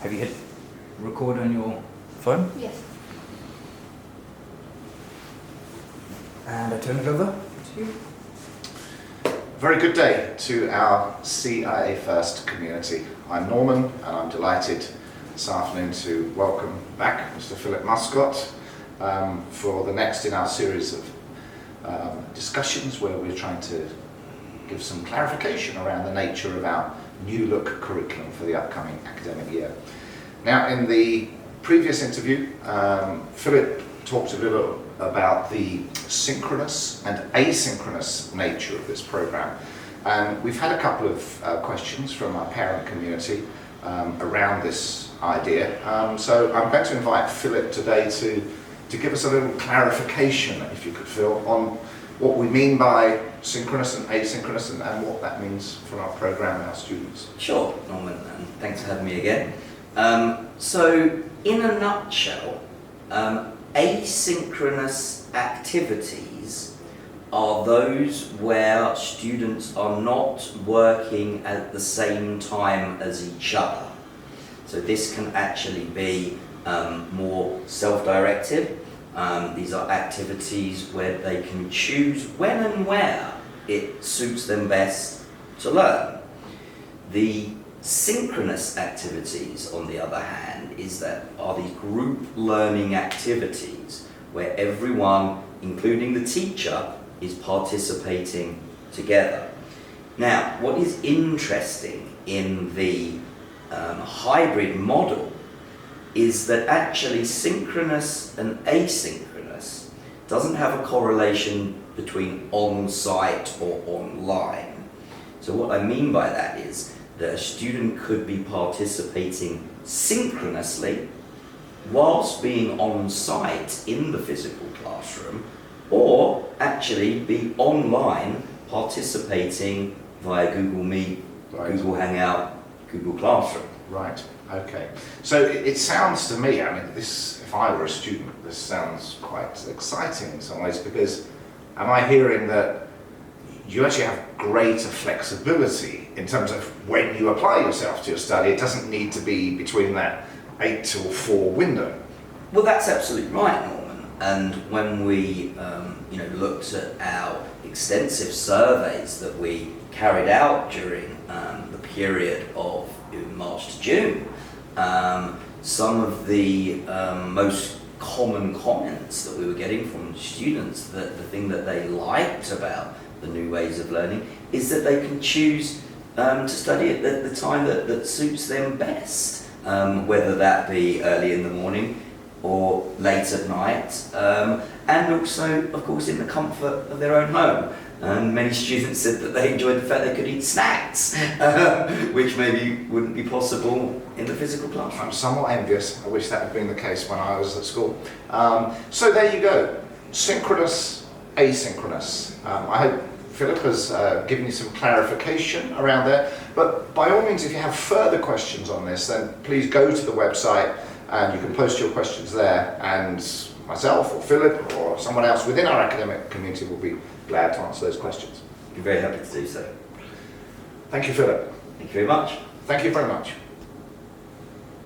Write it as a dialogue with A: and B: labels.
A: Have you hit record on your phone?
B: Yes.
A: And I turn it over to you.
C: Very good day to our CIA First community. I'm Norman and I'm delighted this afternoon to welcome back Mr. Philip Muscott for the next in our series of discussions where we're trying to give some clarification around the nature of our new look curriculum for the upcoming academic year. Now, in the previous interview, Philip talked a little about the synchronous and asynchronous nature of this program, and we've had a couple of questions from our parent community around this idea. So I'm going to invite Philip today to give us a little clarification, if you could, Phil, on what we mean by synchronous and asynchronous and what that means for our program and our students.
D: Sure, Norman, and thanks for having me again. So, in a nutshell, asynchronous activities are those where students are not working at the same time as each other. So this can actually be more self-directed. These are activities where they can choose when and where it suits them best to learn. The synchronous activities, on the other hand, are these group learning activities where everyone, including the teacher, is participating together. Now, what is interesting in the hybrid model is that actually synchronous and asynchronous doesn't have a correlation between on-site or online. So what I mean by that is that a student could be participating synchronously whilst being on-site in the physical classroom, or actually be online participating via Google Meet,
C: Right.
D: Google Hangout, Google Classroom.
C: Right, okay. So it sounds to me, I mean, this, if I were a student, this sounds quite exciting in some ways, because am I hearing that you actually have greater flexibility in terms of when you apply yourself to your study? It doesn't need to be between that 8 till 4 window.
D: Well, that's absolutely right, Norman. And when we looked at our extensive surveys that we carried out during the period of March to June, some of the most common comments that we were getting from students, the thing that they liked about the new ways of learning is that they can choose to study at the time that suits them best, whether that be early in the morning or late at night, and also, of course, in the comfort of their own home. And many students said that they enjoyed the fact they could eat snacks, which maybe wouldn't be possible in the physical classroom.
C: I'm somewhat envious. I wish that had been the case when I was at school. So there you go, synchronous, asynchronous. I hope Philip has given you some clarification around there, but by all means, if you have further questions on this, then please go to the website and you can post your questions there, and myself or Philip or someone else within our academic community will be glad to answer those questions.
D: I'd be very happy to do so.
C: Thank you, Philip.
D: Thank you very much.
C: Thank you very much.